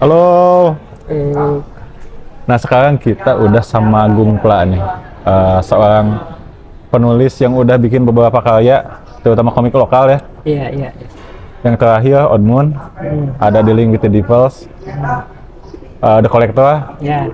Halo. Eh, Nah sekarang kita udah sama Gungpla nih, seorang penulis yang udah bikin beberapa karya, terutama komik lokal ya. iya, iya, iya. Yang terakhir Odd Moon, ada Dealing with the Devils, The Collector. Ya,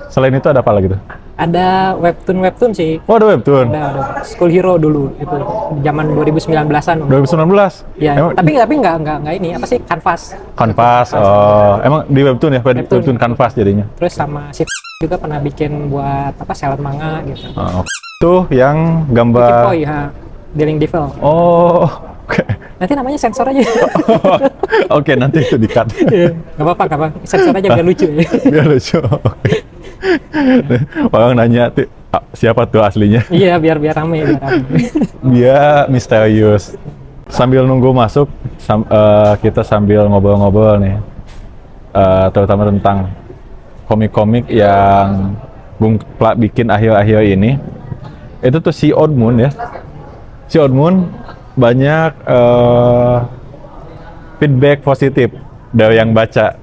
Selain itu ada apa lagi tuh? ada webtoon sih. Oh ada webtoon. Ada School Hero dulu itu zaman 2019-an. 2019. Ya, Emang tapi nggak ini apa sih kanvas. Kanvas. Oh, emang di webtoon ya? Webtoon kanvas jadinya. Terus sama si juga pernah bikin buat apa Seleb Manga gitu. Oh, itu yang Yuki gambar. Poi, ha, Dealing Devil. Oh, oke. Nanti namanya sensor aja. Oke, nanti itu di-cut. Nggak apa-apa. Sensor aja biar lucu ya. Biar lucu. Oke. Orang nanya siapa tuh aslinya? Iya, biar rame, biar rame. Dia misterius. Sambil nunggu masuk, kita sambil ngobrol-ngobrol nih, terutama tentang komik-komik yang Gungpla bikin akhir-akhir ini. Itu tuh si Odd Moon ya. Si Odd Moon banyak feedback positif dari yang baca.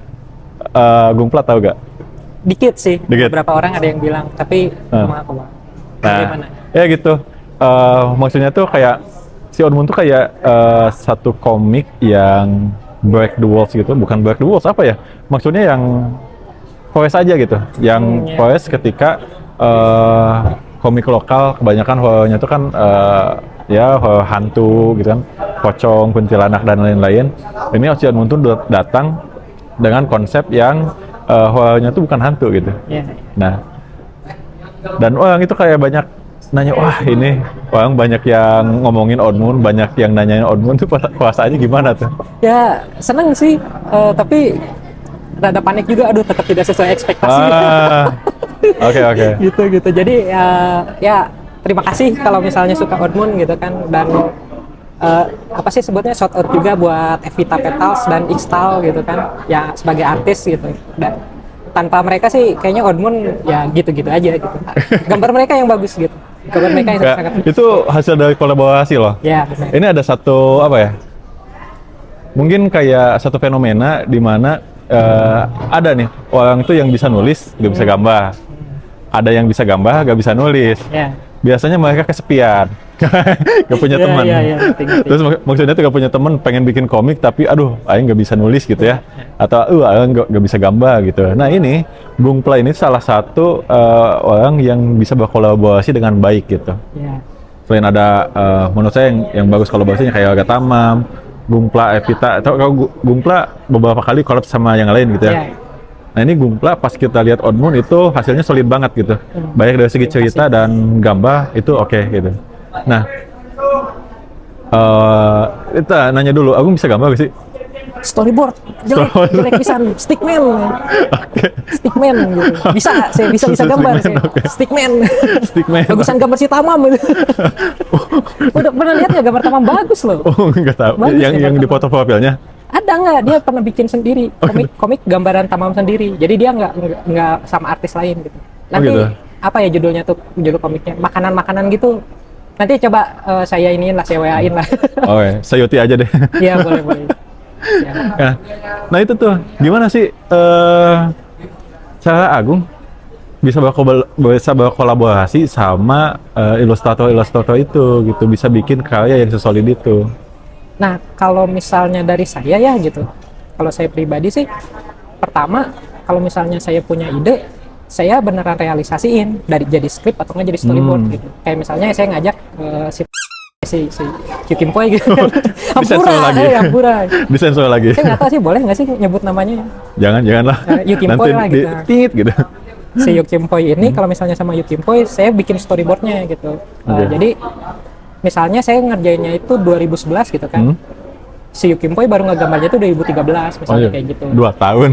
Gungpla tahu gak? Dikit sih. Dikit. Beberapa orang ada yang bilang, tapi cuma aku Bang. Bagaimana? Ya gitu. Maksudnya tuh kayak si Odd Moon tuh kayak satu komik yang break the walls gitu, bukan break the walls apa ya? Maksudnya yang forest aja gitu, yang Ya. forest ketika komik lokal kebanyakan horornya tuh kan ya horor hantu gitu kan, pocong, kuntilanak dan lain-lain. Ini si Odd Moon tuh datang dengan konsep yang horornya tuh bukan hantu gitu. Ya. Nah, dan orang itu kayak banyak nanya, wah ini orang banyak yang ngomongin Odd Moon, banyak yang nanyain Odd Moon tuh perasaannya gimana tuh? Ya seneng sih, tapi rada panik juga, aduh tetap tidak sesuai ekspektasi. Oke. Gitu. Jadi ya terima kasih kalau misalnya suka Odd Moon gitu kan, dan apa sih sebutnya shout out juga buat Evita Petals dan Ixtal gitu kan, ya sebagai artis gitu. Dan tanpa mereka sih kayaknya Odd Moon ya gitu-gitu aja gitu. Gambar mereka yang bagus gitu. Gambar mereka yang sangat Itu hasil dari kolaborasi loh. ya benar. Ini ada satu apa ya? Mungkin kayak satu fenomena di mana ada nih orang tuh yang bisa nulis, gak bisa gambar. Ada yang bisa gambar, gak bisa nulis. Ya. Biasanya mereka kesepian, gak punya teman. Iya. Terus maksudnya tuh gak punya teman, pengen bikin komik tapi aduh, aing gak bisa nulis gitu ya, atau aing gak bisa gambar gitu. Nah ini Gungpla ini salah satu orang yang bisa berkolaborasi dengan baik gitu. Ya. Selain ada menurut saya yang bagus kolaborasinya kayak Olga Tamam, Gungpla, Evita, atau kalau Gungpla beberapa kali collab sama yang lain gitu ya. Ya. Nah ini Gungpla pas kita lihat Odd Moon itu hasilnya solid banget gitu. Baik dari segi cerita dan gambar itu oke gitu. Nah, kita nanya dulu, Agung bisa gambar gak sih? Storyboard jelek pisan, stickman. Oke. Stickman gitu. Saya bisa gambar sih. Oke. Stickman. Stickman. Bagusan gambar si Tamam gitu. Udah pernah lihat ya gambar Tamam bagus loh. Oh nggak tahu. Bagus ya, yang di gambar. foto profilnya. Ada nggak? Dia pernah bikin sendiri komik gambaran Tamam sendiri. Jadi dia nggak sama artis lain gitu. Nanti gitu. apa ya judulnya tuh, judul komiknya makanan gitu. Nanti coba saya saya WA-in lah. Oke, sayuti aja deh. Iya boleh. Ya. Nah itu tuh gimana sih cara Agung bisa berkolaborasi sama ilustrator itu gitu, bisa bikin karya yang sesolid itu. Nah, kalau misalnya dari saya ya gitu, kalau saya pribadi sih, pertama, kalau misalnya saya punya ide, saya beneran realisasiin dari jadi skrip atau nggak jadi storyboard gitu. Kayak misalnya saya ngajak si Yukim Poi gitu. Disensor lagi. Hampura. Disensor lagi. Saya nggak tahu sih boleh nggak sih nyebut namanya. Janganlah. Yukim Nanti Poi lah gitu. tit gitu. Si Yukim Poi ini kalau misalnya sama Yukim Poi, saya bikin storyboardnya gitu. Jadi misalnya saya ngerjainnya itu 2011 gitu kan. Si Yukim Poi baru ngegambarnya itu 2013 misalnya kayak gitu. 2 tahun.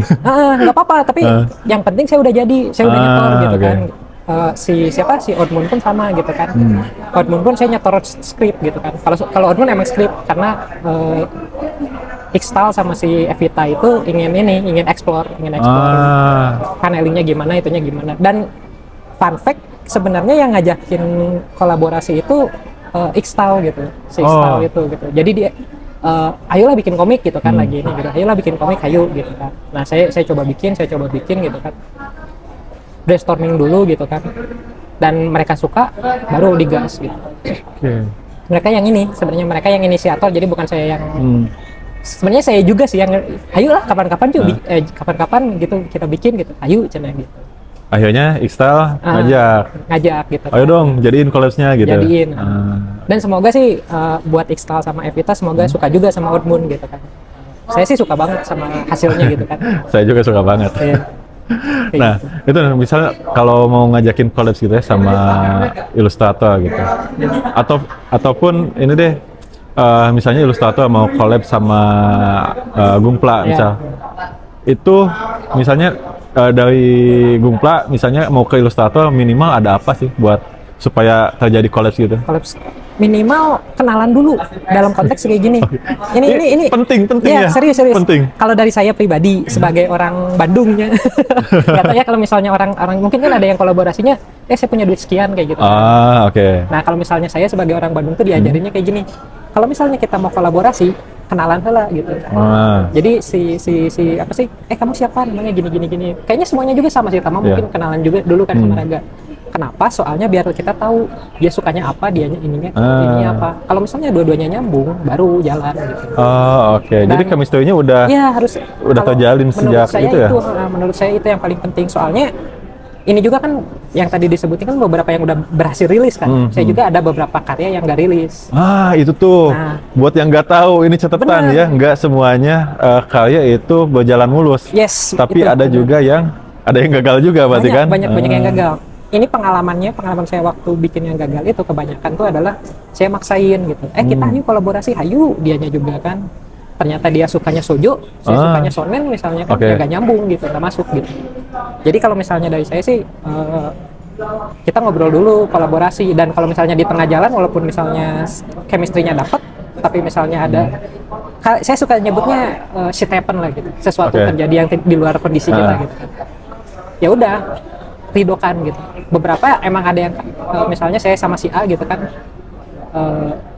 Nggak apa-apa, tapi yang penting saya udah nyetor gitu okay. kan. Si Odd Moon pun sama gitu kan. Odd Moon pun saya nyetor skrip gitu kan. Kalau Odd Moon emang skrip karena Ixtal sama si Evita itu ingin explore panelingnya gimana, itunya gimana. Dan fun fact sebenarnya yang ngajakin kolaborasi itu Ixtal gitu, si Ixtal itu gitu. Jadi ayolah bikin komik gitu kan, lagi ini gitu, ayolah bikin komik, ayo gitu kan. Nah saya coba bikin gitu kan, brainstorming dulu gitu kan, dan mereka suka baru digas gitu. Mereka yang ini sebenarnya, mereka yang inisiator, jadi bukan saya yang sebenarnya saya juga sih yang ayolah kapan-kapan juga kapan-kapan gitu kita bikin gitu, ayo cina gitu. Akhirnya Xstyle ngajak gitu. Ayo dong, jadiin collabs-nya gitu. Jadiin. Dan semoga sih buat Xstyle sama Evita semoga suka juga sama Oddmoon gitu kan. Saya sih suka banget sama hasilnya gitu kan. Saya juga suka banget. Iya. Nah, itu misalnya kalau mau ngajakin collabs gitu ya sama ilustrator gitu. Ataupun ini deh, misalnya ilustrator mau collab sama Gunpla misal. Itu misalnya dari Gunpla misalnya mau ke ilustrator, minimal ada apa sih buat supaya terjadi collabs gitu? Collabs minimal kenalan dulu dalam konteks kayak gini. Ini penting ya. Serius. Penting. Kalau dari saya pribadi sebagai orang Bandungnya, nggak tahu ya kalau misalnya orang mungkin kan ada yang kolaborasinya, saya punya duit sekian kayak gitu. Oke. Nah kalau misalnya saya sebagai orang Bandung tuh diajarinnya kayak gini. Kalau misalnya kita mau kolaborasi, kenalan lah gitu. Jadi si apa sih? Kamu siapa namanya gini. Kayaknya semuanya juga sama sih, mungkin kenalan juga dulu kan sama Raga. Kenapa? Soalnya biar kita tahu dia sukanya apa, dianya ininya apa. Kalau misalnya dua-duanya nyambung, baru jalan gitu. Oke. Jadi chemistry-nya udah terjalin sejak itu ya? Menurut saya itu yang paling penting. Soalnya ini juga kan yang tadi disebutin kan beberapa yang udah berhasil rilis kan. Saya juga ada beberapa karya yang nggak rilis. Itu tuh. Buat yang nggak tahu, ini catatan ya. Nggak semuanya karya itu berjalan mulus. Yes. Tapi ada juga yang gagal juga berarti kan? Banyak yang gagal. Ini pengalaman saya waktu bikin yang gagal itu kebanyakan tuh adalah saya maksain gitu. Kita ayo kolaborasi, ayo dianya juga kan. Ternyata dia sukanya shoujo, saya sukanya shonen misalnya kan, ya gak nyambung gitu, gak masuk gitu. Jadi kalau misalnya dari saya sih kita ngobrol dulu, kolaborasi, dan kalau misalnya di tengah jalan walaupun misalnya chemistry-nya dapat, tapi misalnya ada saya suka nyebutnya shit happen lah gitu. Sesuatu terjadi yang di luar kondisi kita gitu kan. Ya udah, ridokan gitu. Beberapa emang ada yang misalnya saya sama si A gitu kan,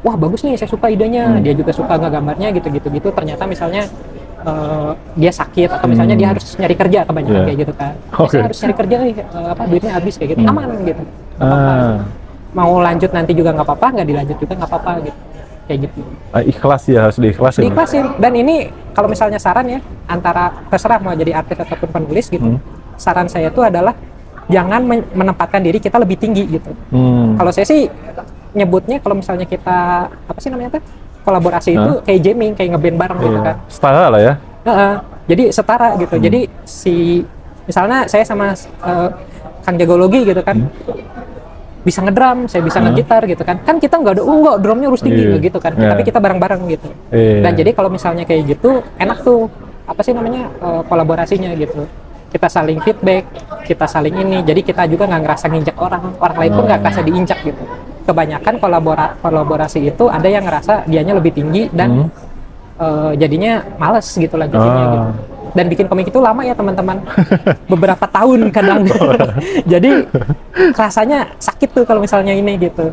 wah bagus nih, saya suka idenya, dia juga suka gambarnya gitu. Ternyata misalnya dia sakit atau misalnya dia harus nyari kerja kebanyakan kayak gitu kan. Saya harus nyari kerja nih, duitnya habis kayak gitu, aman gitu. Mau lanjut nanti juga nggak apa-apa, nggak dilanjut juga nggak apa-apa gitu. Kayak gitu. Ikhlas ya, harus diikhlasin. Diikhlasin. Dan ini kalau misalnya saran ya, antara terserah mau jadi artis ataupun penulis gitu. Saran saya itu adalah jangan menempatkan diri kita lebih tinggi gitu. Kalau saya sih nyebutnya kalau misalnya kita apa sih namanya tuh kolaborasi itu kayak jamming, kayak ngeband bareng gitu kan. Setara lah ya. Jadi setara gitu. Jadi misalnya saya sama Kang Jagologi gitu kan, bisa ngedrum, saya bisa ngegitar gitu kan. Kan kita nggak drumnya harus tinggi gitu kan. Tapi kita bareng-bareng gitu. Dan jadi kalau misalnya kayak gitu enak tuh apa sih namanya kolaborasinya gitu. Kita saling feedback, kita saling ini, jadi kita juga nggak ngerasa nginjak orang lain pun nggak ngerasa diinjak gitu. Kebanyakan kolaborasi itu ada yang ngerasa dianya lebih tinggi dan jadinya males gitu lanjutinnya gitu. Dan bikin komik itu lama ya teman-teman, beberapa tahun kadang. Jadi rasanya sakit tuh kalau misalnya ini gitu,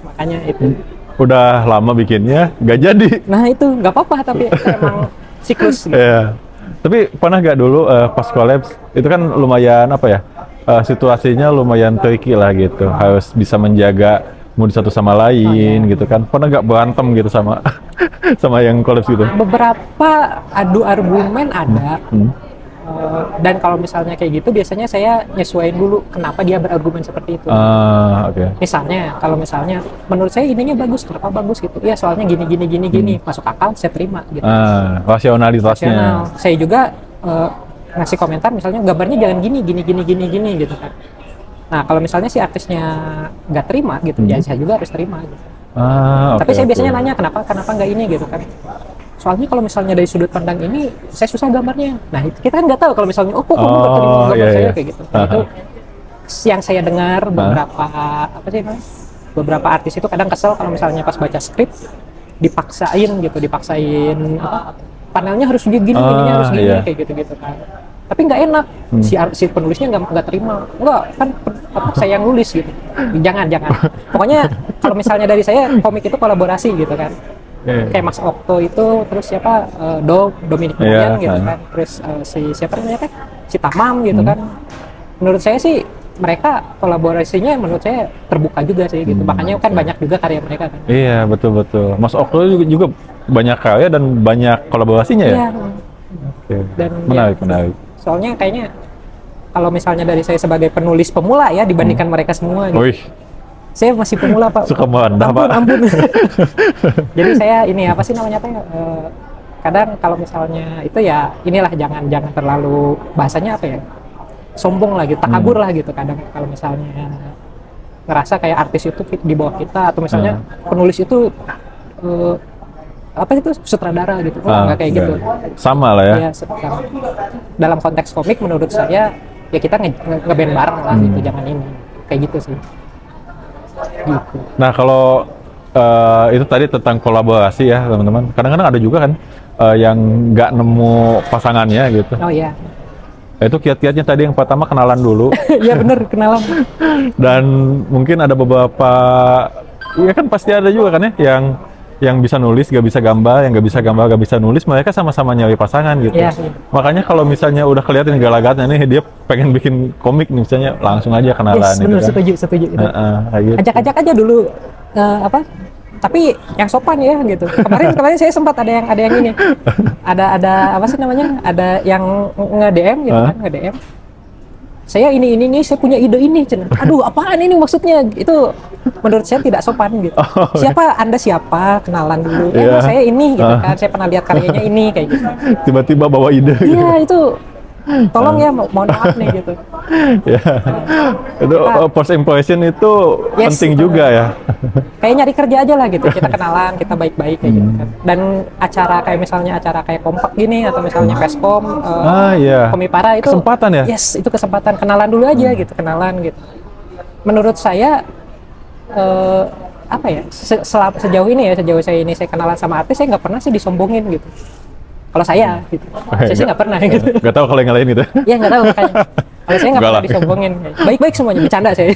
makanya itu. Udah lama bikinnya, nggak jadi. Nah itu nggak apa-apa, tapi emang siklus gitu. Tapi pernah gak dulu pas collabs itu kan lumayan apa ya, situasinya lumayan tricky lah gitu, harus bisa menjaga mood satu sama lain gitu kan. Pernah gak berantem gitu sama sama yang collabs gitu? Beberapa adu argumen ada. Dan kalau misalnya kayak gitu biasanya saya nyesuaiin dulu kenapa dia berargumen seperti itu. Misalnya kalau misalnya menurut saya ininya bagus, kenapa bagus gitu? Ya soalnya gini, masuk akal, saya terima gitu. Rasionalitasnya. Saya juga ngasih komentar misalnya gambarnya jangan gini gitu kan. Nah kalau misalnya si artisnya nggak terima gitu, ya saya juga harus terima gitu. Tapi saya biasanya nanya kenapa nggak ini gitu kan. Soalnya kalau misalnya dari sudut pandang ini saya susah gambarnya. Nah kita kan nggak tahu kalau misalnya kok kamu nggak terima gambar saya kayak gitu. Itu yang saya dengar beberapa artis itu kadang kesel kalau misalnya pas baca skrip dipaksain panelnya harus gini, harus gini kayak gitu kan. Tapi nggak enak, si penulisnya nggak terima. Nggak, kan saya yang nulis gitu. Jangan. Pokoknya kalau misalnya dari saya komik itu kolaborasi gitu kan. Kayak Mas Okto itu, terus siapa Dominic Brian gitu kan, terus siapa namanya kan, si Tamam gitu kan. Menurut saya sih mereka kolaborasinya menurut saya terbuka juga sih gitu, makanya kan banyak juga karya mereka kan. Iya, betul. Mas Okto juga banyak karya dan banyak kolaborasinya ya. Iya. Oke. Dan Menarik. soalnya kayaknya kalau misalnya dari saya sebagai penulis pemula ya dibandingkan mereka semua gitu. Wih, Saya masih pemula Pak. suka merendah Pak. Ampun. Jadi saya ini apa sih namanya teh, kadang kalau misalnya itu ya inilah jangan terlalu bahasanya apa ya, sombong lah gitu, takabur lah gitu kadang kalau misalnya ngerasa kayak artis itu di bawah kita atau misalnya penulis itu apa itu sutradara gitu, nggak kayak gitu. Sama lah ya. Ya dalam konteks komik menurut saya ya kita ngeband bareng lah gitu, jangan ini kayak gitu sih. Gitu. Nah kalau itu tadi tentang kolaborasi ya teman-teman. Kadang-kadang ada juga kan yang nggak nemu pasangannya gitu. Oh iya. Itu kiat-kiatnya tadi yang pertama kenalan dulu. Iya bener, kenalan. Dan mungkin ada beberapa, ya kan pasti ada juga kan ya yang bisa nulis gak bisa gambar, yang gak bisa gambar gak bisa nulis, mereka sama-sama nyari pasangan gitu. Iya. Makanya kalau misalnya udah kelihatan gelagatnya nih dia pengen bikin komik nih, misalnya langsung aja kenalan Yes, gitu bener, kan. setuju gitu. Kayak gitu. Ajak-ajak aja dulu tapi yang sopan ya gitu. Kemarin saya sempat ada yang ini. Ada apa sih namanya? Ada yang nge-DM gitu kan, nge-DM. Saya ini saya punya ide ini, Cen. Aduh, apaan ini maksudnya? Itu menurut saya tidak sopan gitu. Anda siapa? Kenalan dulu. Saya ini gitu kan. Saya pernah lihat karyanya ini kayak gitu. Tiba-tiba bawa ide gitu. Iya, itu tolong ya, mohon maaf nih gitu. Ya. Itu first impression itu penting juga ya. Kayak nyari kerja aja lah gitu, kita kenalan, kita baik-baik kayak gitu kan. Dan acara kayak kompak gini atau misalnya Peskom, Komipara itu kesempatan ya? Yes, itu kesempatan, kenalan dulu aja gitu, kenalan gitu. Menurut saya apa ya, sejauh saya kenalan sama artis, saya nggak pernah sih disombongin gitu. Kalau saya gitu, saya sih nggak pernah gitu. Nggak tahu kalau yang lain gitu. Iya nggak tahu makanya. Kalau saya nggak pernah disombongin, baik-baik semuanya, bercanda saya.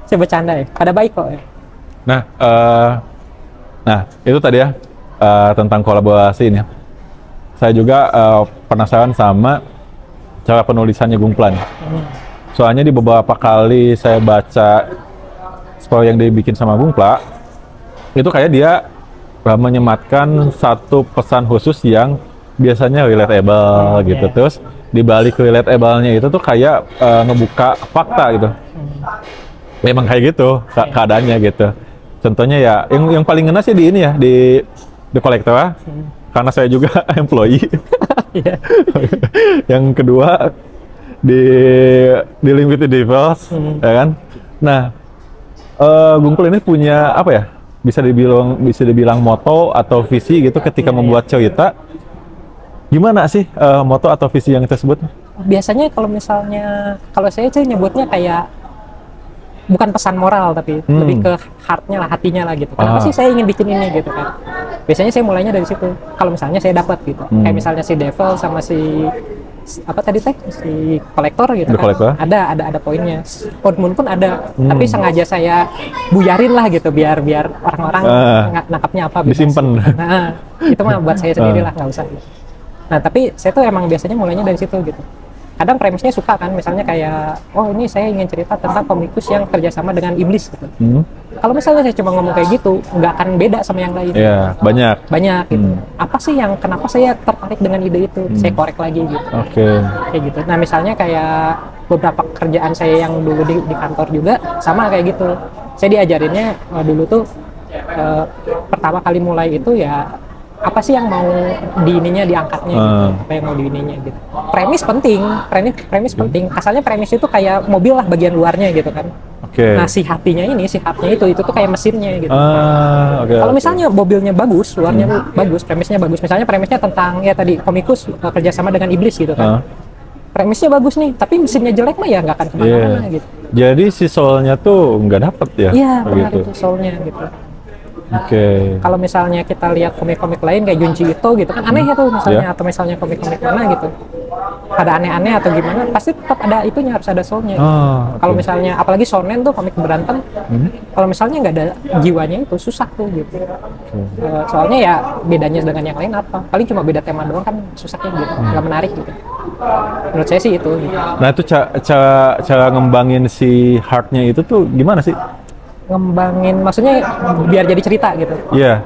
Saya bercanda ya, pada baik kok ya. Nah itu tadi ya tentang kolaborasi ini. Saya juga penasaran sama cara penulisannya Gungplan. Soalnya di beberapa kali saya baca story yang dibikin sama Gungpla, itu kayak dia menyematkan satu pesan khusus yang biasanya relatable gitu. Terus di balik relatable-nya itu tuh kayak ngebuka fakta gitu. Memang kayak gitu keadaannya gitu. Contohnya ya yang paling ngena sih di ini ya, di The Collector, karena saya juga employee. Yang kedua di Limited Devils, ya kan. Nah, Gungpul ini punya apa ya? Bisa dibilang moto atau visi gitu ketika membuat cerita. Gimana sih moto atau visi yang tersebut? Biasanya kalau saya sih nyebutnya kayak bukan pesan moral tapi lebih ke heart-nya lah, hatinya lah gitu. Kenapa sih saya ingin bikin ini gitu kan? Biasanya saya mulainya dari situ. Kalau misalnya saya dapat gitu, kayak misalnya si Devil sama si kolektor gitu kan, ada poinnya. Podmoon pun ada, tapi sengaja saya buyarin lah gitu biar orang-orang nangkapnya apa disimpan. Nah itu mah buat saya sendiri lah, nggak usah gitu. Nah tapi saya tuh emang biasanya mulainya dari situ gitu. Kadang premisnya suka kan, misalnya kayak ini saya ingin cerita tentang komikus yang kerjasama dengan iblis gitu. Kalau misalnya saya cuma ngomong kayak gitu, nggak akan beda sama yang lain. Iya, banyak gitu. Apa sih kenapa saya tertarik dengan ide itu? Saya korek lagi gitu. Kayak gitu. Nah misalnya kayak beberapa kerjaan saya yang dulu di kantor juga sama kayak gitu. Saya diajarinnya dulu tuh pertama kali mulai itu ya apa sih yang mau diangkatnya gitu, apa yang mau diininya gitu. Premis penting. Asalnya premis itu kayak mobil lah bagian luarnya gitu kan. Nah si hatinya itu tuh kayak mesinnya gitu. Kalau misalnya mobilnya bagus, luarnya bagus, premisnya bagus. Misalnya premisnya tentang ya tadi komikus kerjasama dengan iblis gitu kan. Premisnya bagus nih, tapi mesinnya jelek mah ya nggak akan kemana-mana gitu. Jadi si soulnya tuh nggak dapet ya? Iya benar gitu. Itu soulnya gitu. Oke. Kalau misalnya kita lihat komik-komik lain kayak Junji Ito gitu kan aneh ya tuh misalnya, atau misalnya komik-komik mana gitu pada aneh-aneh atau gimana, pasti tetap ada itunya, harus ada soulnya gitu. Oh, Kalau oke. misalnya apalagi shonen tuh komik berantem, kalau misalnya nggak ada jiwanya itu susah tuh gitu. Soalnya ya bedanya dengan yang lain apa, paling cuma beda tema doang kan, susahnya gitu, nggak menarik gitu. Menurut saya sih itu gitu. Nah itu cara ngembangin si heartnya itu tuh gimana sih? Ngembangin maksudnya biar jadi cerita gitu. Iya.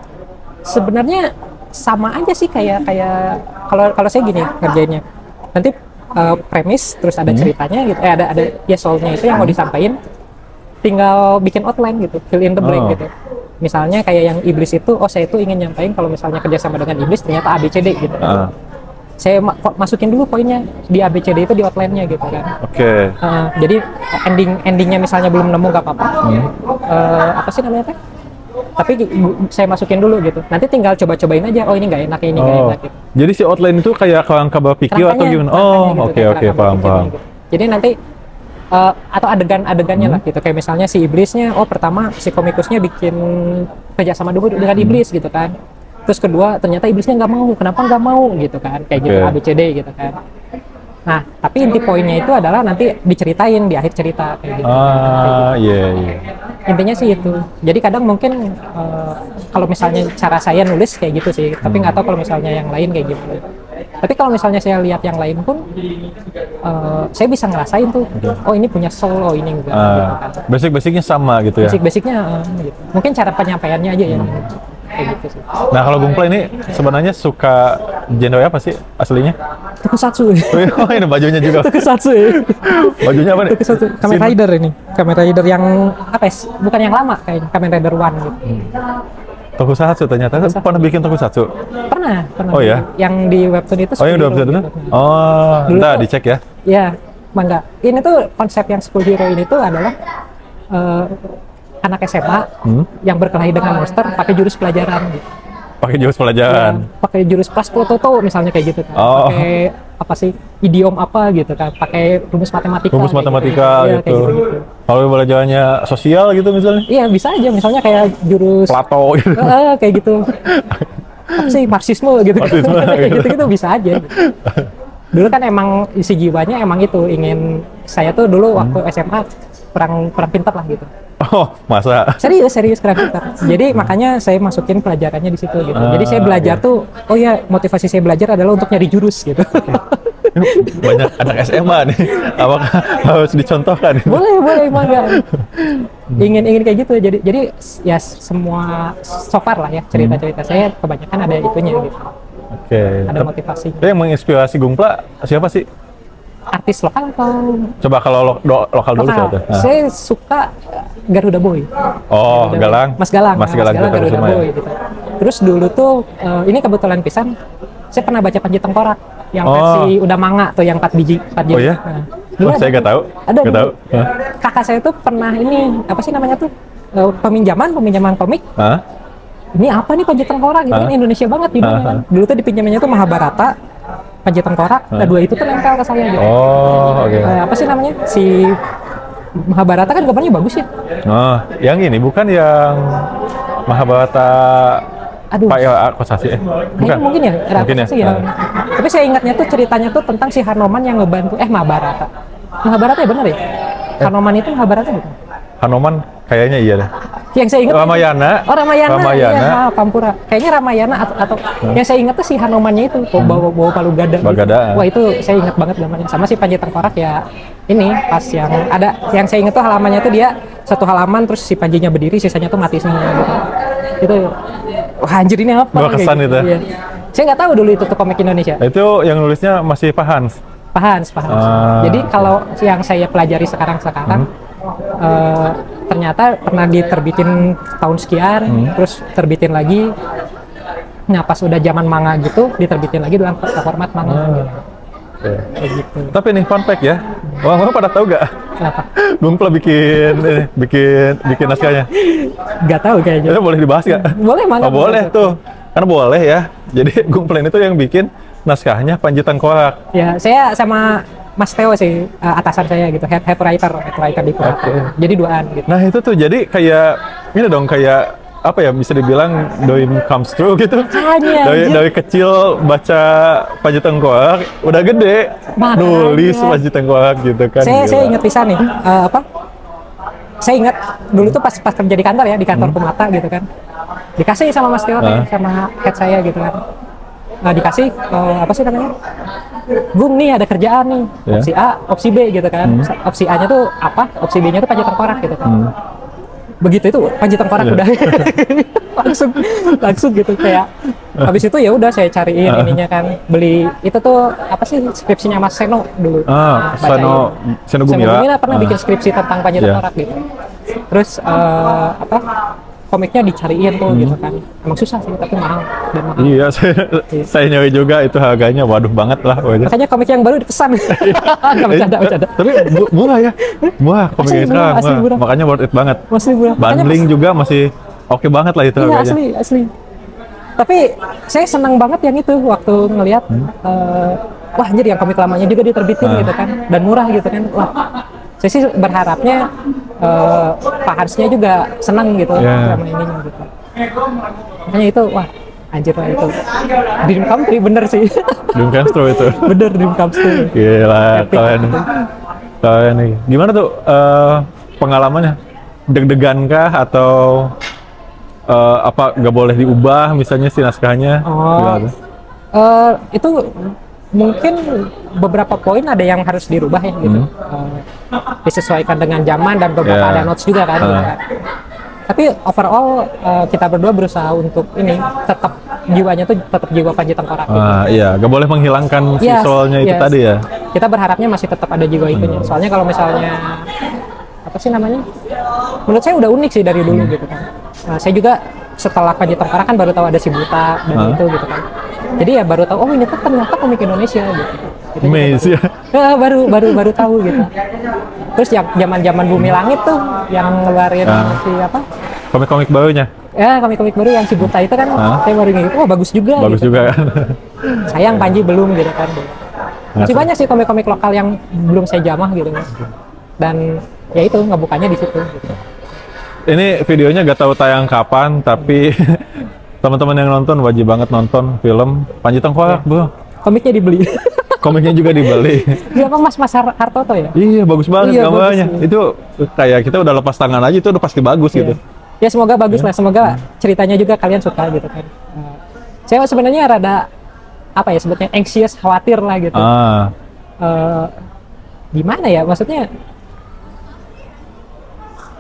Sebenarnya sama aja sih kayak kayak kalau saya gini ngerjainnya, nanti premis terus ada ceritanya gitu, ada ya soalnya itu yang mau disampaikan, tinggal bikin outline gitu, fill in the blank Oh. gitu. Misalnya kayak yang iblis itu, oh saya itu ingin nyampain kalau misalnya kerjasama dengan iblis ternyata ABCD gitu. Ah, Saya masukin dulu poinnya di ABCD itu di outline-nya gitu kan. Oke. Jadi endingnya misalnya belum nemu nggak apa-apa. Apa sih namanya teh? Tapi saya masukin dulu gitu. Nanti tinggal coba-cobain aja. Oh ini nggak enak, ini nggak Oh. enak. Gitu. Jadi si outline itu kayak kerangka pikir atau gimana? Oh, gitu, oke kayak oke, kerangka paham berpikirnya paham. gitu. Jadi nanti atau adegan-adegannya lah gitu. Kayak misalnya si iblisnya, oh pertama si komikusnya bikin kerjasama dulu dengan iblis gitu kan. Terus kedua ternyata iblisnya nggak mau, kenapa nggak mau gitu kan, kayak gitu Oke. ABCD gitu kan. Nah tapi inti poinnya itu adalah nanti diceritain di akhir cerita kayak gitu. Ah, iya iya. Intinya sih itu. Jadi kadang mungkin kalau misalnya cara saya nulis kayak gitu sih, tapi nggak tahu kalau misalnya yang lain kayak gimana. Tapi kalau misalnya saya lihat yang lain pun, saya bisa ngerasain tuh, oh ini punya soul, oh ini enggak gitu kan. Basic-basicnya sama gitu ya. Basic-basicnya gitu. Mungkin cara penyampaiannya aja ya. Kayak gitu sih. Nah kalau Gungpla ini sebenarnya suka genre apa sih aslinya? Tokusatsu. Oh ini bajunya juga. Tokusatsu ya. Bajunya apa nih? Tokusatsu. Kamen Rider ini. Kamen Rider yang apa ya? Bukan yang lama kayaknya. Kamen Rider One gitu. Tokusatsu ternyata. Pernah bikin tokusatsu? Pernah. Oh ya? Yang di webtoon itu. Oh yang udah bisa Superhero itu? gitu. Oh, Dulu ntar tuh- dicek ya. Ya, mangga. Ini tuh konsep yang School Hero ini tuh adalah anak SMA yang berkelahi dengan monster pakai jurus pelajaran gitu. Pakai jurus pelajaran. Ya, pakai jurus plus Toto misalnya kayak gitu kan. Oh. Pakai apa sih? Idiom apa gitu kan. Pakai rumus matematika. Rumus kayak matematika Iya, gitu. kayak gitu-gitu. Kalau pelajarannya sosial gitu misalnya. Iya, bisa aja misalnya kayak jurus Plato gitu. kayak gitu. Apa sih marxisme gitu kan. Marxisme, Kayak gitu. gitu-gitu bisa aja. Gitu. Dulu kan emang isi jiwanya emang itu ingin, saya tuh dulu waktu SMA kurang pintar lah gitu. Oh, masa? Serius kurang pintar. Jadi makanya saya masukin pelajarannya di situ gitu. Jadi saya belajar tuh, oh ya motivasi saya belajar adalah untuk nyari jurus gitu. Banyak anak SMA nih. Apakah harus dicontohkan? boleh mangga. Ingin kayak gitu. Jadi ya semua so far lah ya cerita-cerita saya kebanyakan ada itunya gitu. Oke. Ada motivasi. Tapi yang menginspirasi Gungpla siapa sih? Artis lokal atau Coba kalau lokal dulu siapa tuh? Nah. Saya suka Garuda Boy. Oh, Galang. Mas Galang. Mas Galang Garuda Kusuma ya? Boy gitu. Terus dulu tuh ini kebetulan pisan saya pernah baca Panji Tengkorak yang Oh. versi udah manga tuh yang 4 biji. Oh ya? Nah, Oh, ada saya nggak tahu. Ada. Nggak tahu. Hah? Kakak saya tuh pernah ini apa sih namanya tuh peminjaman komik. Hah? Ini apa nih Panji Tengkorak gitu kan, Indonesia banget judulnya kan. Dulu tuh dipinjamnya tuh Mahabharata, Panji Tengkorak. Nah, dua itu tuh nempel ke saya gitu. Oh, oke. Apa sih namanya? Si Mahabharata kan gambarnya bagus ya. Oh, yang ini bukan yang Mahabharata Aduh. Pak El Kosasi Kayaknya bukan? mungkin ya, Mungkin ya. sih ya. Tapi saya ingatnya tuh ceritanya tuh tentang si Hanoman yang ngebantu Mahabharata. Mahabharata ya bener ya? Hanoman itu Mahabharata bukan? Hanoman kayaknya iya deh. Yang saya ingat Ramayana. Oh Ramayana. Ramayana. Iya, Pampura. Kayaknya Ramayana atau yang saya ingat tuh si Hanomannya itu bawa palu gada. Bagada. Wah itu saya ingat banget gambarnya. Sama si Panji Tengkorak ya. Ini pas yang ada yang saya ingat tuh halamannya tuh dia satu halaman terus si Panjinya berdiri sisanya tuh mati semua gitu. Itu wah anjir ini apa? Gua kesan Kayak itu. Iya. Saya nggak tahu dulu itu tuh komik Indonesia. Itu yang nulisnya masih Pak Hans. Pahans. Jadi kalau yang saya pelajari sekarang ternyata pernah diterbitin tahun sekian, terus terbitin lagi. Nah pas udah zaman manga gitu, diterbitin lagi dalam format manga. Gitu. Kayak gitu. Tapi nih fun fact ya. Orang-orang pada tahu gak? Kenapa? Gungpla bikin naskahnya. Gak tahu kayaknya. Itu boleh dibahas gak? Boleh manga. Oh, boleh tuh. Karena boleh ya. Jadi Gungpla itu yang bikin naskahnya Panji Tengkorak. Ya saya sama Mas Teo sih atasan saya gitu, head writer di Korak. Oke. Jadi duaan gitu. Nah itu tuh jadi kayak ini dong kayak apa ya, bisa dibilang dream comes true gitu. Makanya, Dari anjir. dari kecil baca Panji Tengkorak, udah gede Makanya. nulis Panji Tengkorak gitu kan. Saya gila. ingat pisan nih, saya ingat dulu tuh pas kerja di kantor ya, di kantor Kumata gitu kan, dikasih sama Mas Tio nih, sama head saya gitu kan. Nah, dikasih apa sih namanya, Bung nih ada kerjaan nih, Ya. opsi A, opsi B gitu kan. Opsi A nya tuh apa, opsi B nya tuh Panji Tengkorak gitu kan. Begitu itu Panji Tengkorak Iya. udah langsung gitu kayak habis itu ya udah saya cariin ininya kan, beli itu tuh apa sih skripsinya Mas Seno dulu. Nah, bacain. Seno Seno Gumila. Gumila pernah bikin skripsi tentang Panji Iya. Tengkorak gitu. Terus apa komiknya dicariin tuh gitu kan. Emang susah sih tapi mahal dan mahal. Iya, saya nyari juga itu harganya, waduh banget lah. Waduh. Makanya komik yang baru dipesan. Nggak bercanda. Tapi murah ya, murah komiknya Asli murah, sekarang, asli murah. murah. Makanya worth it banget. Masih murah. Makanya Bundling juga masih oke banget lah itu iya, harganya. asli. Tapi saya senang banget yang itu waktu ngelihat wah anjir yang komik lamanya juga diterbitin gitu kan dan murah gitu kan. Wah, saya sih berharapnya Pak Hansnya juga senang gitu Yeah. sama ininya gitu. Makanya itu wah anjir lah itu. Dream come true bener sih. Dream comes true itu. Bener dream come true. Gila, Epic. kalian nih. Gimana tuh pengalamannya? Deg-degan kah atau apa nggak boleh diubah misalnya si naskahnya? Oh. Gimana tuh? Itu mungkin beberapa poin ada yang harus dirubah ya gitu. Disesuaikan dengan zaman dan beberapa Yeah. ada notes juga kan. Gitu kan. Tapi overall kita berdua berusaha untuk ini tetap jiwanya tuh tetap jiwa Panji Tengkorak. Gitu. Iya, nggak boleh menghilangkan Yes, visualnya itu yes. tadi ya. Kita berharapnya masih tetap ada jiwa itunya. Soalnya kalau misalnya apa sih namanya? Menurut saya udah unik sih dari dulu gitu kan. Nah, saya juga setelah Panji Tengkorak kan baru tahu ada si Buta dan itu gitu kan. Jadi ya baru tahu oh ini tuh ternyata komik Indonesia gitu. Gitu Amazing. baru tahu gitu. Terus yang zaman-zaman Bumi Langit tuh yang ngeluarin si apa? Komik-komik barunya. Ya komik-komik baru yang si Buta itu kan saya baru gitu. Oh bagus juga. Bagus gitu. juga kan. Sayang Panji belum gitu kan. Masih banyak sih komik-komik lokal yang belum saya jamah gitu. Dan ya itu ngebukanya di situ. Gitu. Ini videonya gak tahu tayang kapan, tapi teman-teman yang nonton wajib banget nonton film Panji Tengkorak, Bro. Komiknya dibeli. Komiknya juga dibeli. Siapa Mas Hartoto ya? Iya, bagus banget Iya, gambarnya. bagus, iya. Itu kayak kita udah lepas tangan aja, itu udah pasti bagus gitu. Ya semoga bagus lah, semoga ceritanya juga kalian suka gitu kan. Saya sebenarnya rada apa ya sebutnya anxious, khawatir lah gitu. Gimana ya maksudnya?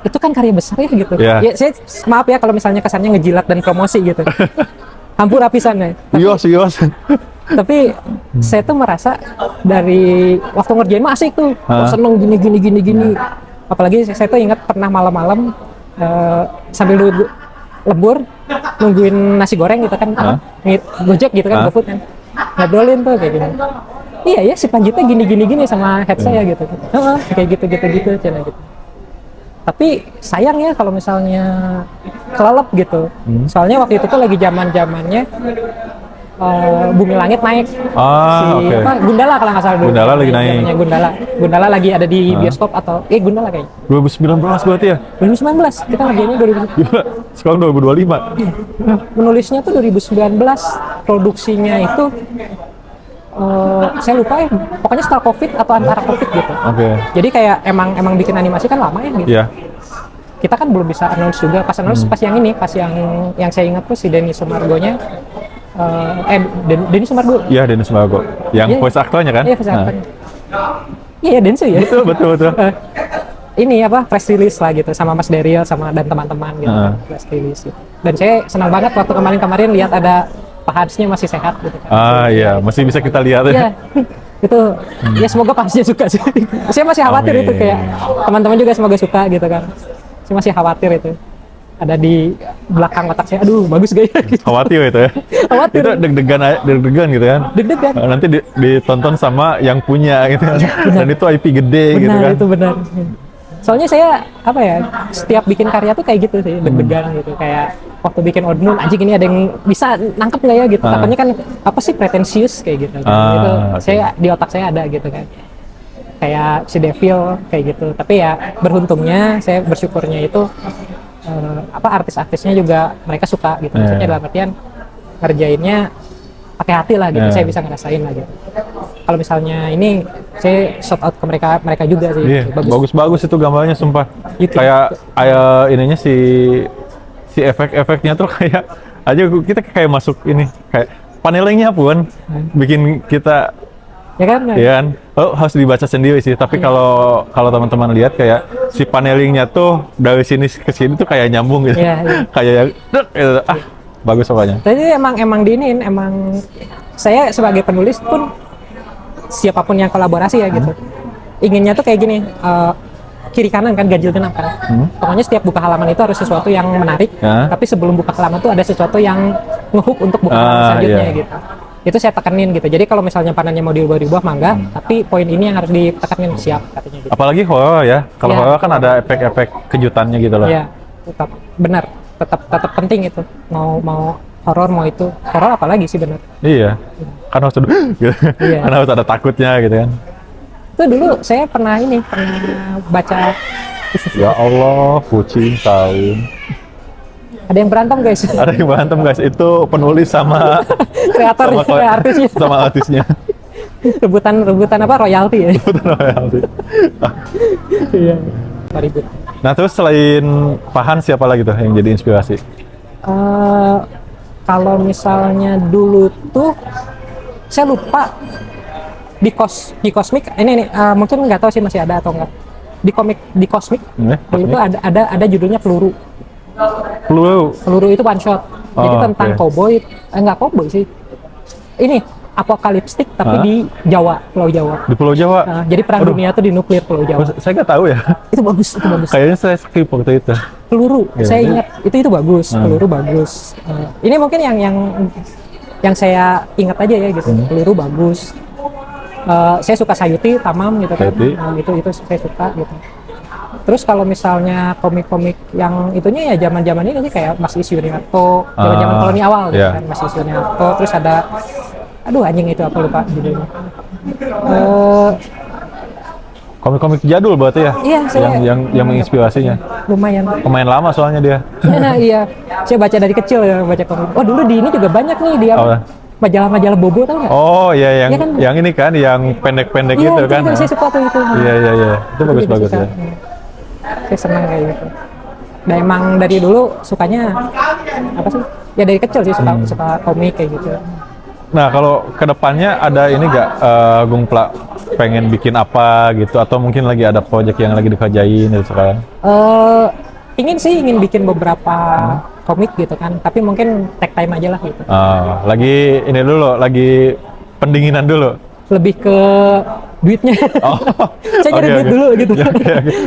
Itu kan karya besar ya gitu. Yeah. Ya saya maaf ya kalau misalnya kesannya ngejilat dan promosi gitu. Hampura pisannya. Yos. Tapi saya tuh merasa dari waktu ngerjain mah asik tuh. Oh, seneng gini. Apalagi saya tuh ingat pernah malam-malam sambil lembur nungguin nasi goreng gitu kan, Gojek gitu kan, GoFood kan. Ngobrolin tuh kayak gini. Iya ya si Panji tuh gini sama head saya gitu. Kayak gitu cina gitu. Tapi sayang ya kalau misalnya kelelep gitu. Soalnya waktu itu tuh lagi zamannya Bumi Langit naik. Oke. Apa, Gundala kalau nggak salah dulu. Gundala lagi naik. Zamannya Gundala lagi ada di bioskop atau Gundala kayaknya. 2019 berarti ya? 2019 kita ngerjainnya 2019. Gila, sekarang 2025. Menulisnya tuh 2019, produksinya itu saya lupa ya. Pokoknya setelah Covid atau antara Covid gitu. Oke. Jadi kayak emang bikin animasi kan lama ya gitu. Iya. Kita kan belum bisa announce juga. Pas announce pas yang ini, pas yang saya ingat tuh si Denny Sumargonya. Denny Sumargo. Iya, Dennis Sumargo. Yang voice actor-nya kan? Iya, voice actor-nya. Iya, Densu ya. Betul. Ini apa press release lah gitu sama Mas Daryl dan teman-teman gitu. Press release gitu. Dan saya senang banget waktu kemarin lihat ada Pak Hansnya masih sehat gitu kan. Iya, masih bisa kita lihat Iya. ya. Itu ya semoga Pak Hansnya suka sih. Saya masih khawatir Amin. itu kayak teman-teman juga semoga suka gitu kan. Saya masih khawatir itu. Ada di belakang otak saya, aduh bagus gak ya? Gitu. Khawatir itu ya. Khawatir. Itu deg-degan gitu kan. Deg-degan. Nanti ditonton sama yang punya gitu kan. Dan itu IP gede gitu Benar, kan. itu benar. Soalnya saya apa ya, setiap bikin karya tuh kayak gitu sih, deg-degan gitu. Kayak waktu bikin Odd Moon, anjing ini ada yang bisa nangkep nggak ya gitu. Takutnya kan apa sih pretensius kayak gitu. Itu Okay. saya di otak saya ada gitu kan. Kayak si Devil kayak gitu. Tapi ya beruntungnya saya bersyukurnya itu artis-artisnya juga mereka suka gitu. Iya. Maksudnya dalam artian ngerjainnya pakai hati lah gitu. Iya. Saya bisa ngerasain lah gitu. Kalau misalnya ini saya shout out ke mereka juga sih. Iya, bagus-bagus itu gambarnya sumpah. Gitu. Kayak ininya si efek-efeknya tuh kayak aja kita kayak masuk ini kayak panelingnya pun bikin kita Ya kan? ya kan. Oh, harus dibaca sendiri sih. Tapi kalau teman-teman lihat kayak si panelingnya tuh dari sini ke sini tuh kayak nyambung gitu. Iya, iya. Kayak yang gitu. Bagus pokoknya. Jadi emang diinin, emang saya sebagai penulis pun siapapun yang kolaborasi ya gitu. Inginnya tuh kayak gini, kiri kanan kan ganjil genap kan. Pokoknya setiap buka halaman itu harus sesuatu yang menarik. Ya. Tapi sebelum buka halaman tuh ada sesuatu yang ngehook untuk buka halaman selanjutnya iya. gitu. Itu saya tekenin gitu. Jadi kalau misalnya panennya mau diubah-ubah mangga, tapi poin ini yang harus ditekenin siap katanya gitu. Apalagi horor ya. Kalau Iya. horor kan ada efek-efek kejutannya gitu loh. Iya, tetap benar, tetap penting itu. Mau horor mau itu. Horor apalagi sih benar. Iya. Kan harus ada gitu. Iya. Kan harus ada takutnya gitu kan. Itu dulu saya pernah baca Ya Allah, kucing tahun. ada yang berantem guys. Ada yang berantem guys, itu penulis sama Kreator sama artisnya sama artisnya. rebutan apa royalti ya. Betul, royalti. Iya. Ribut. Nah terus selain Pahan siapa lagi tuh yang jadi inspirasi? Kalau misalnya dulu tuh saya lupa di Cosmic ini mungkin nggak tahu sih masih ada atau enggak. Di Cosmic dulu tuh ada judulnya Peluru. Peluru itu one shot. Jadi tentang cowboy, enggak cowboy sih. Ini apokaliptik tapi di Jawa, Pulau Jawa. Di Pulau Jawa. Jadi perang dunia tuh di nuklir Pulau Jawa. Saya nggak tahu ya. Itu bagus. Kayaknya saya skip waktu itu. Peluru, Ya, saya ingat itu bagus. Peluru bagus. Ini mungkin yang saya ingat aja ya gitu. Peluru bagus. Saya suka Sayuti, Tamam gitu kan. Itu saya suka gitu. Terus kalau misalnya komik-komik yang itunya ya zaman-zaman ini sih kayak Mas Is Yuniarto, zaman-zaman koloni awal gitu kan, Mas Is Yuniarto. Terus ada anjing itu apa lupa judulnya. Komik-komik jadul berarti ya? Iya, saya yang menginspirasinya. lumayan. Pemain lama soalnya dia. Iya, saya baca dari kecil ya baca komik. Oh dulu di ini juga banyak nih dia majalah-majalah Bobo tau nggak? Oh iya Iya kan? yang ini kan yang pendek-pendek Iya, gitu kan. Saya suka tuh itu. Iya. Itu bagus-bagus ya. Saya senang kayak gitu. Dan emang dari dulu sukanya apa sih? Ya dari kecil sih suka komik kayak gitu. Nah kalau kedepannya ada ini nggak Gungpla pengen bikin apa gitu atau mungkin lagi ada proyek yang lagi dikerjain gitu sekarang? Ingin bikin beberapa komik gitu kan, tapi mungkin take time aja lah gitu. Lagi ini dulu, lagi pendinginan dulu. Lebih ke duitnya. Saya nyari duit dulu gitu.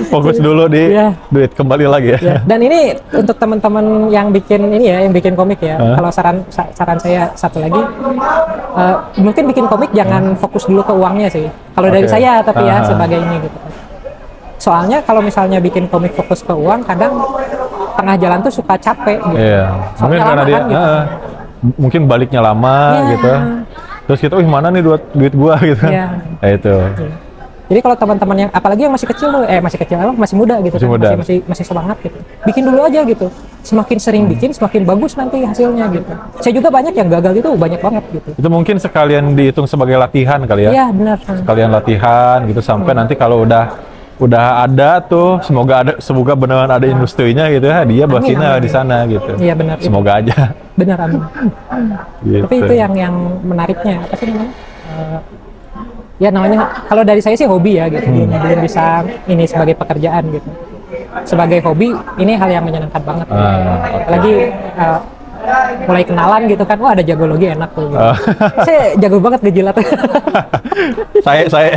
Fokus dulu di duit kembali lagi ya. Dan ini untuk teman-teman yang bikin komik ya. Kalau saran saya satu lagi, mungkin bikin komik jangan fokus dulu ke uangnya sih. Kalau dari saya tapi ya sebagai ini gitu. Soalnya kalau misalnya bikin komik fokus ke uang, kadang tengah jalan tuh suka capek gitu. Iya. Mungkin karena dia gitu. mungkin baliknya lama gitu. Terus kita, mana nih duit gua gitu kan? Iya. Nah, itu. Iya. Jadi kalau teman-teman yang apalagi yang masih kecil tuh, masih muda gitu kan, masih semangat gitu. Bikin dulu aja gitu. Semakin sering bikin, semakin bagus nanti hasilnya gitu. Saya juga banyak yang gagal itu banyak banget gitu. Itu mungkin sekalian dihitung sebagai latihan kali ya? Iya benar. Sekalian latihan gitu sampai nanti kalau udah ada tuh, semoga beneran ada industrinya gitu ya, dia bosnya di sana gitu. Iya benar. Semoga aja. Benar amin. Gitu. Tapi itu yang menariknya apa sih namanya? Ya namanya kalau dari saya sih hobi ya gitu. Belum bisa ini sebagai pekerjaan gitu. Sebagai hobi ini hal yang menyenangkan banget. Lagi mulai kenalan gitu kan, wah ada jagologi enak tuh gitu. Saya jago banget ngejilat. saya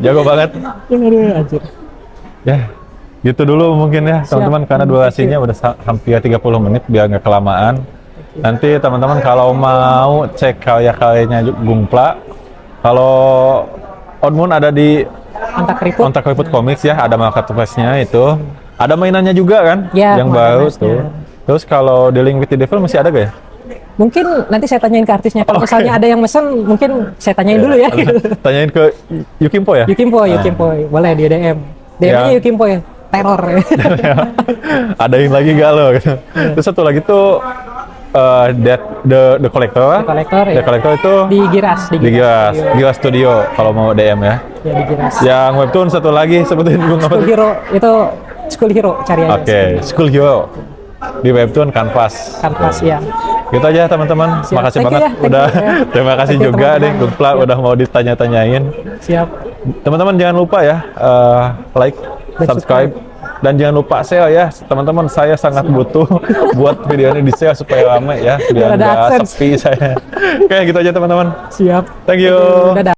jago banget. Anjir. Ya, gitu dulu mungkin ya teman-teman, karena durasinya udah hampir 30 menit biar nggak kelamaan. Nanti teman-teman kalau mau cek karya-karyanya Gungpla, kalau Onmun ada di Ontak Keriput Comics ya, ada marketplace-nya itu. Ada mainannya juga kan, ya, yang baru tuh. Terus kalau di Link with the Devil masih ada gak ya? Mungkin nanti saya tanyain ke artisnya. Kalau misalnya ada yang mesen, mungkin saya tanyain dulu ya. Tanyain ke Yukimpo ya? Yukimpo. Boleh di DM. DM-nya Yukimpo ya. teror. Ada yang lagi gak lo? Gitu. Terus satu lagi tuh The Collector. Kolektor The ya. Collector itu Di Giras, di Giras, Studio. Giras Studio kalau mau DM ya. Ya di Giras. Yang webtoon satu lagi sebutin gue School Hero itu School Hero cari aja. Oke, School Hero di webtoon Canvas. Kanvas ya. Gitu aja teman-teman. Siap. Makasih Thank you banget ya, thank udah you ya. terima kasih Thank you, juga deh teman-teman. Gupla Siap. udah mau ditanya-tanyain. Siap. Teman-teman jangan lupa ya like, Dan subscribe dan jangan lupa share ya teman-teman. Saya sangat butuh buat video ini di share supaya rame ya biar Biar ada nggak AdSense. sepi saya. Oke gitu aja teman-teman. Siap. Thank you. Dadah.